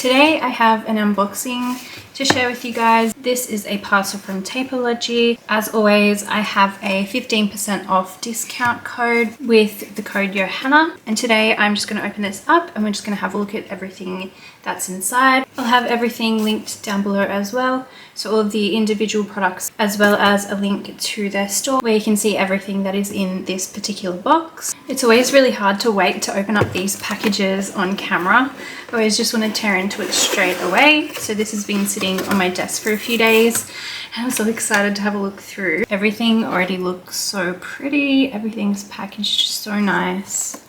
Today I have an unboxing to share with you guys. This is a parcel from Taperlogy. As always, I have a 15% off discount code with the code Johanna. And today I'm just going to open this up and we're just going to have a look at everything that's inside. I'll have everything linked down below as well. So all of the individual products, as well as a link to their store where you can see everything that is in this particular box. It's always really hard to wait to open up these packages on camera. I always just want to tear into it straight away. So this has been sitting on my desk for a few days and I'm so excited to have a look through. Everything already looks so pretty. Everything's packaged so nice.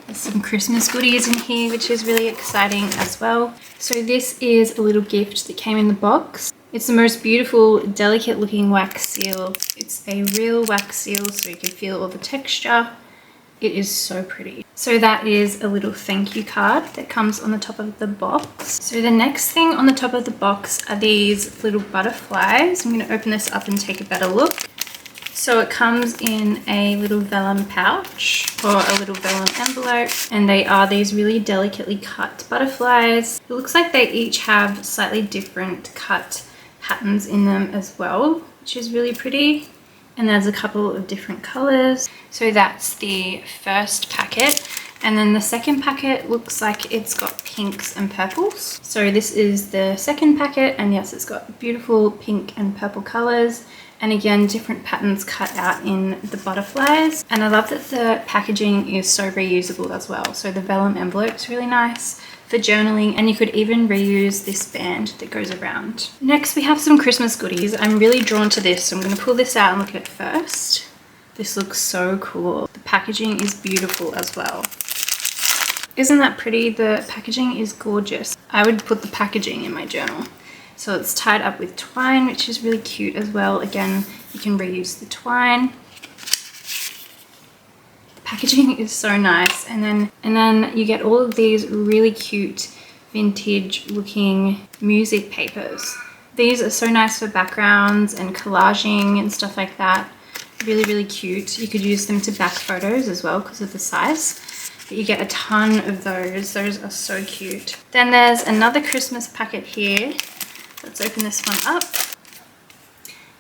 There's some Christmas goodies in here, which is really exciting as well. So this is a little gift that came in the box. It's the most beautiful, delicate looking wax seal. It's a real wax seal, so you can feel all the texture. It is so pretty. So that is a little thank you card that comes on the top of the box. So the next thing on the top of the box are these little butterflies. I'm going to open this up and take a better look. So it comes in a little vellum pouch or a little vellum envelope, and they are these really delicately cut butterflies. It looks like they each have slightly different cut patterns in them as well, which is really pretty. And there's a couple of different colors. So that's the first packet. And then the second packet looks like it's got pinks and purples. So this is the second packet, and yes, it's got beautiful pink and purple colors. And again, different patterns cut out in the butterflies. And I love that the packaging is so reusable as well. So the vellum envelope's really nice for journaling, and you could even reuse this band that goes around. Next, we have some Christmas goodies. I'm really drawn to this, so I'm going to pull this out and look at it first. This looks so cool. The packaging is beautiful as well. Isn't that pretty? The packaging is gorgeous. I would put the packaging in my journal. So it's tied up with twine, which is really cute as well. Again, you can reuse the twine. The packaging is so nice. And then you get all of these really cute vintage looking music papers. These are so nice for backgrounds and collaging and stuff like that. Really, really cute. You could use them to back photos as well because of the size. But you get a ton of those. Those are so cute. Then there's another Christmas packet here. Let's open this one up.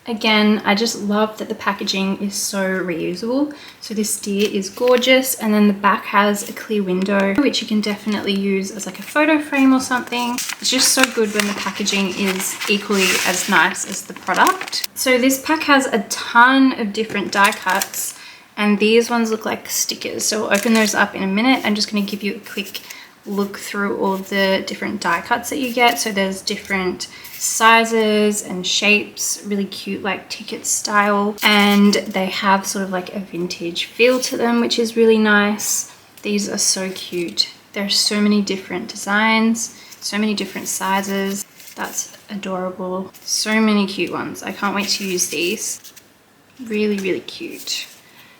Again, I just love that the packaging is so reusable. So this deer is gorgeous, and then the back has a clear window, which you can definitely use as like a photo frame or something. It's just so good when the packaging is equally as nice as the product. So this pack has a ton of different die cuts, and these ones look like stickers. So we'll open those up in a minute. I'm just going to give you a quick look through all of the different die cuts that you get. So there's different sizes and shapes, really cute like ticket style, and they have sort of like a vintage feel to them, which is really nice. These are so cute. There are so many different designs, so many different sizes. That's adorable. So many cute ones. I can't wait to use these. Really, really cute.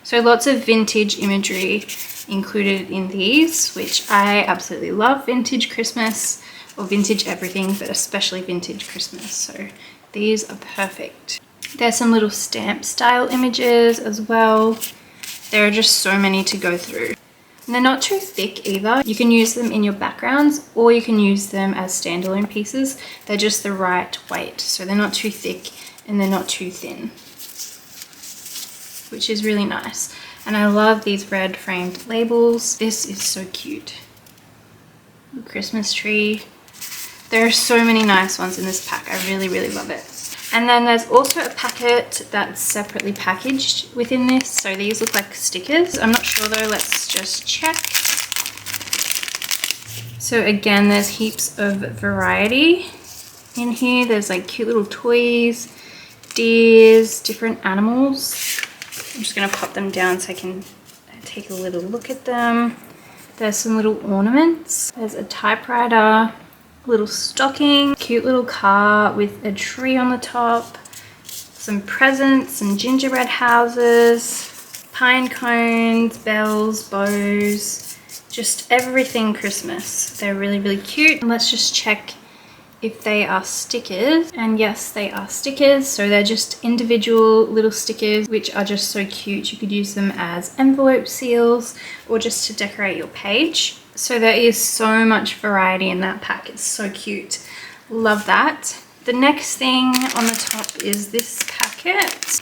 So lots of vintage imagery included in these, which I absolutely love. Vintage Christmas, or vintage everything, but especially vintage Christmas. So these are perfect. There's some little stamp style images as well. There are just so many to go through. And they're not too thick either. You can use them in your backgrounds, or you can use them as standalone pieces. They're just the right weight. So they're not too thick and they're not too thin, which is really nice. And I love these red framed labels. This is so cute. The Christmas tree. There are so many nice ones in this pack. I really, really love it. And then there's also a packet that's separately packaged within this. So these look like stickers. I'm not sure though, let's just check. So again, there's heaps of variety in here. There's like cute little toys, deers, different animals. I'm just going to pop them down so I can take a little look at them. There's some little ornaments. There's a typewriter, a little stocking, cute little car with a tree on the top, some presents, some gingerbread houses, pine cones, bells, bows, just everything Christmas. They're really, really cute. And let's just check if they are stickers. And yes, they are stickers. So they're just individual little stickers, which are just so cute. You could use them as envelope seals or just to decorate your page. So there is so much variety in that pack. It's so cute. Love that. The next thing on the top is this packet.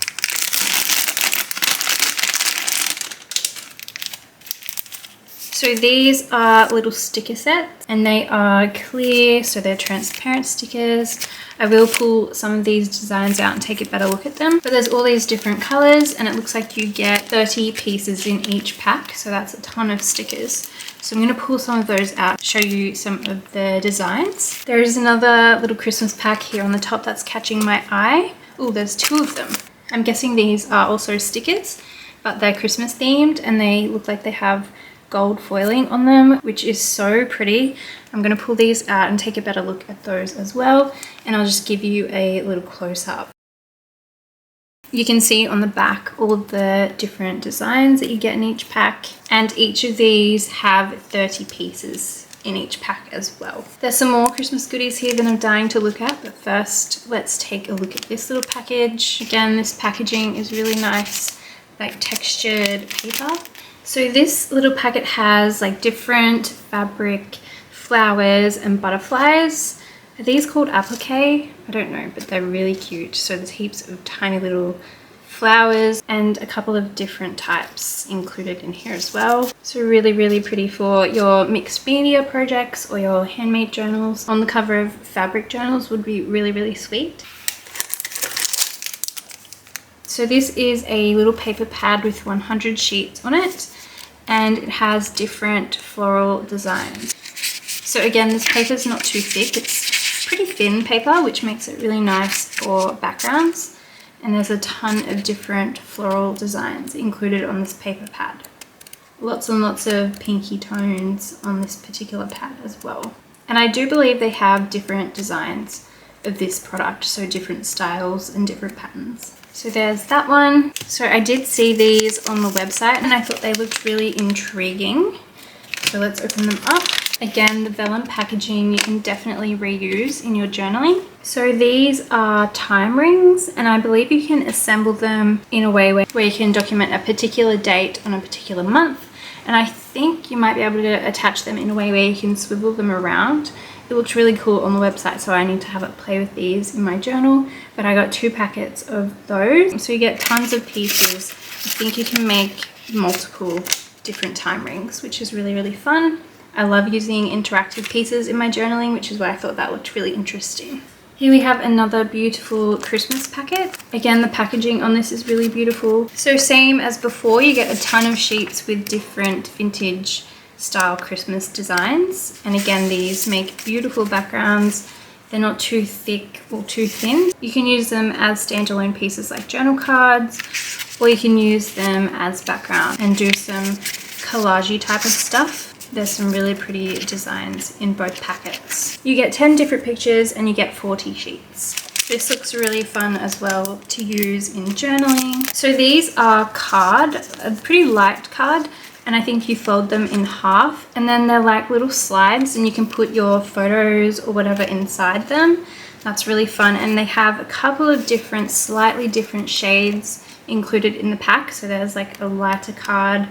So these are little sticker sets and they are clear, so they're transparent stickers. I will pull some of these designs out and take a better look at them. But there's all these different colors and it looks like you get 30 pieces in each pack. So that's a ton of stickers. So I'm going to pull some of those out to show you some of the designs. There is another little Christmas pack here on the top that's catching my eye. Oh, there's 2 of them. I'm guessing these are also stickers, but they're Christmas themed and they look like they have gold foiling on them, which is so pretty. I'm going to pull these out and take a better look at those as well, and I'll just give you a little close-up. You can see on the back all of the different designs that you get in each pack, and each of these have 30 pieces in each pack as well. There's some more Christmas goodies here that I'm dying to look at, but first let's take a look at this little package. Again, this packaging is really nice, like textured paper. So this little packet has like different fabric, flowers and butterflies. Are these called applique? I don't know, but they're really cute. So there's heaps of tiny little flowers and a couple of different types included in here as well. So really, really pretty for your mixed media projects or your handmade journals. On the cover of fabric journals would be really, really sweet. So this is a little paper pad with 100 sheets on it, and it has different floral designs. So again, this paper is not too thick. It's pretty thin paper, which makes it really nice for backgrounds. And there's a ton of different floral designs included on this paper pad. Lots and lots of pinky tones on this particular pad as well. And I do believe they have different designs of this product, so different styles and different patterns. So there's that one. So I did see these on the website and I thought they looked really intriguing. So let's open them up. Again, the vellum packaging you can definitely reuse in your journaling. So these are time rings, and I believe you can assemble them in a way where you can document a particular date on a particular month. And I think you might be able to attach them in a way where you can swivel them around. It looks really cool on the website, so I need to have it play with these in my journal. But I got 2 packets of those. So you get tons of pieces. I think you can make multiple different time rings, which is really, really fun. I love using interactive pieces in my journaling, which is why I thought that looked really interesting. Here we have another beautiful Christmas packet. Again, the packaging on this is really beautiful. So same as before, you get a ton of sheets with different vintage style Christmas designs. And again, these make beautiful backgrounds. They're not too thick or too thin. You can use them as standalone pieces like journal cards, or you can use them as background and do some collagey type of stuff. There's some really pretty designs in both packets. You get 10 different pictures and you get 40 sheets. This looks really fun as well to use in journaling. So these are card, a pretty light card, and I think you fold them in half, and then they're like little slides and you can put your photos or whatever inside them. That's really fun, and they have a couple of different, slightly different shades included in the pack. So there's like a lighter card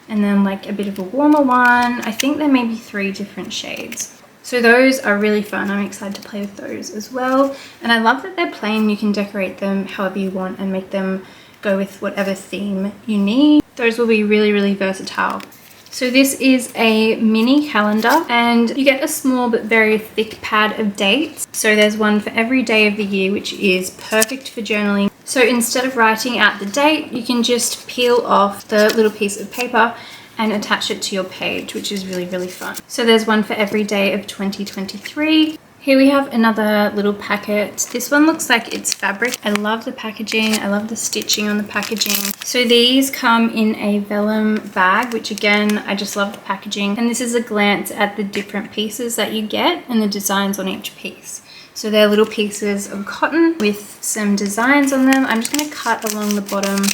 and then like a bit of a warmer one. I think there may be 3 different shades. So those are really fun. I'm excited to play with those as well. And I love that they're plain. You can decorate them however you want and make them go with whatever theme you need. Those will be really, really versatile. So this is a mini calendar, and you get a small but very thick pad of dates. So there's one for every day of the year, which is perfect for journaling. So instead of writing out the date, you can just peel off the little piece of paper and attach it to your page, which is really, really fun. So there's one for every day of 2023. Here we have another little packet. This one looks like it's fabric. I love the packaging. I love the stitching on the packaging. So these come in a vellum bag, which again, I just love the packaging. And this is a glance at the different pieces that you get and the designs on each piece. So they're little pieces of cotton with some designs on them. I'm just going to cut along the bottom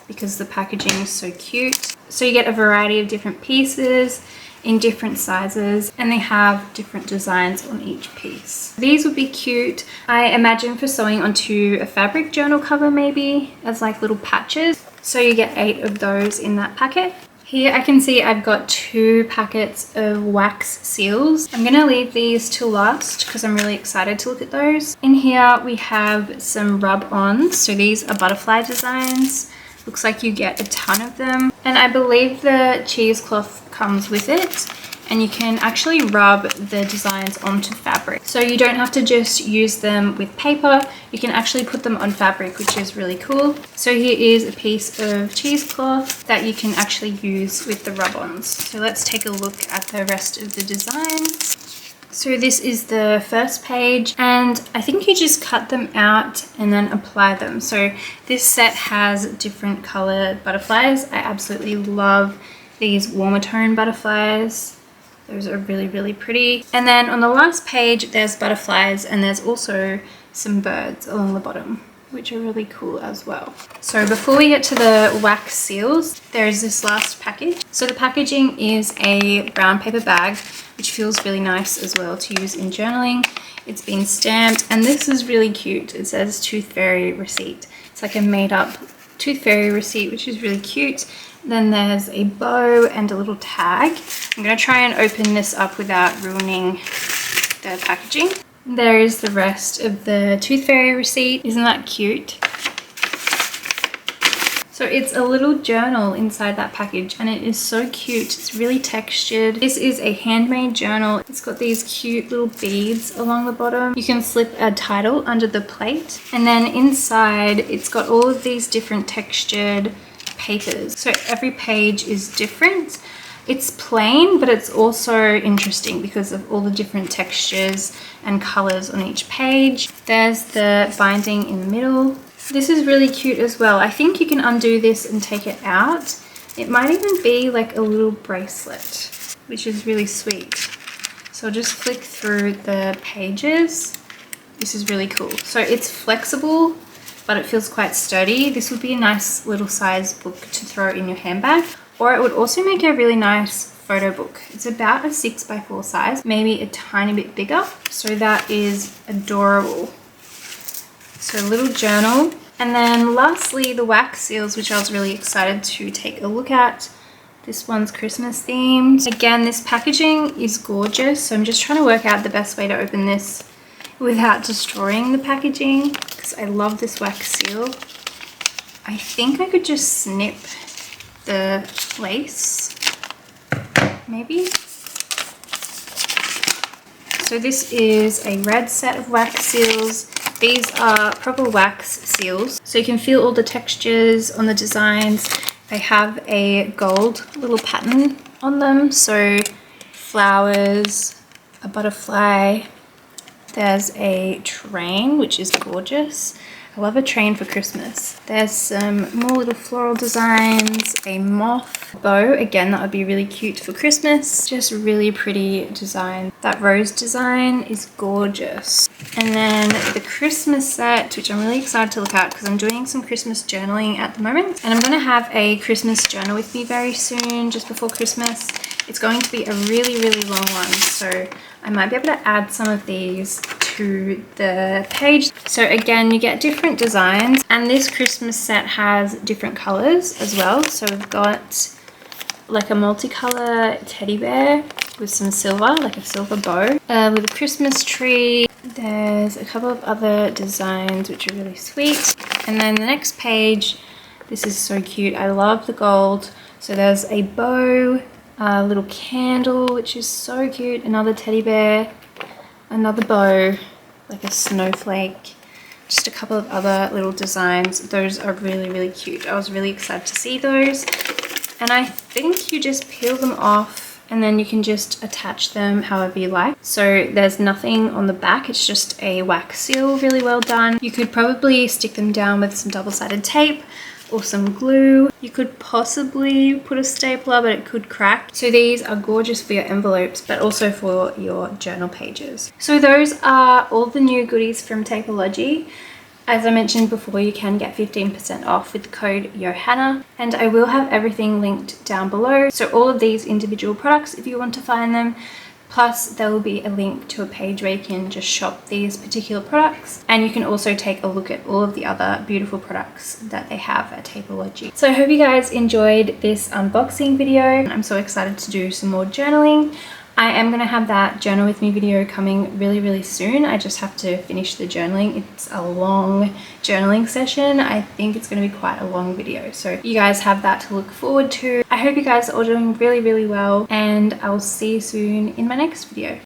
because the packaging is so cute. So you get a variety of different pieces in different sizes, and they have different designs on each piece. These would be cute, I imagine, for sewing onto a fabric journal cover maybe, as like little patches. So you get 8 of those in that packet. Here I can see I've got 2 packets of wax seals. I'm going to leave these till last because I'm really excited to look at those. In here we have some rub-ons. So these are butterfly designs. Looks like you get a ton of them. And I believe the cheesecloth comes with it. And you can actually rub the designs onto fabric. So you don't have to just use them with paper. You can actually put them on fabric, which is really cool. So here is a piece of cheesecloth that you can actually use with the rub-ons. So let's take a look at the rest of the designs. So this is the first page, and I think you just cut them out and then apply them. So this set has different colored butterflies. I absolutely love these warmer tone butterflies. Those are really, really pretty. And then on the last page, there's butterflies, and there's also some birds along the bottom, which are really cool as well. So before we get to the wax seals, there's this last package. So the packaging is a brown paper bag, which feels really nice as well to use in journaling. It's been stamped, and this is really cute. It says Tooth Fairy receipt. It's like a made up Tooth Fairy receipt, which is really cute. Then there's a bow and a little tag. I'm going to try and open this up without ruining the packaging. There is the rest of the Tooth Fairy receipt. Isn't that cute? So it's a little journal inside that package, and it is so cute. It's really textured. This is a handmade journal. It's got these cute little beads along the bottom. You can slip a title under the plate, and then inside it's got all of these different textured papers. So every page is different. It's plain, but it's also interesting because of all the different textures and colors on each page. There's the binding in the middle. This is really cute as well. I think you can undo this and take it out. It might even be like a little bracelet, which is really sweet. So I'll just flick through the pages. This is really cool. So it's flexible, but it feels quite sturdy. This would be a nice little size book to throw in your handbag, or it would also make a really nice photo book. It's about a 6x4 size, maybe a tiny bit bigger. So that is adorable. So a little journal. And then lastly, the wax seals, which I was really excited to take a look at. This one's Christmas themed. Again, this packaging is gorgeous. So I'm just trying to work out the best way to open this without destroying the packaging, because I love this wax seal. I think I could just snip the lace, maybe. So this is a red set of wax seals. These are proper wax seals, so you can feel all the textures on the designs. They have a gold little pattern on them, so flowers, a butterfly. There's a train, which is gorgeous. I love a train for Christmas. There's some more little floral designs, a moth, bow. Again, that would be really cute for Christmas. Just really pretty design. That rose design is gorgeous. And then the Christmas set, which I'm really excited to look at because I'm doing some Christmas journaling at the moment. And I'm going to have a Christmas journal with me very soon, just before Christmas. It's going to be a really, really long one, so I might be able to add some of these to the page. So again, you get different designs, and this Christmas set has different colors as well. So we've got like a multicolor teddy bear with some silver, like a silver bow, with a Christmas tree. There's a couple of other designs which are really sweet. And then the next page, this is so cute. I love the gold. So there's a bow, a little candle, which is so cute, another teddy bear, another bow, like a snowflake, just a couple of other little designs. Those are really, really cute. I was really excited to see those. And I think you just peel them off and then you can just attach them however you like. So there's nothing on the back, it's just a wax seal, really well done. You could probably stick them down with some double-sided tape or some glue. You could possibly put a stapler, but it could crack. So these are gorgeous for your envelopes, but also for your journal pages. So those are all the new goodies from Taperlogy. As I mentioned before, you can get 15% off with the code Johanna, and I will have everything linked down below. So all of these individual products, if you want to find them, Plus there will be a link to a page where you can just shop these particular products, and you can also take a look at all of the other beautiful products that they have at Taperlogy. So I hope you guys enjoyed this unboxing video. I'm so excited to do some more journaling. I am going to have that journal with me video coming really soon. I just have to finish the journaling. It's a long journaling session. I think it's going to be quite a long video, so you guys have that to look forward to. I hope you guys are all doing really well, and I will see you soon in my next video.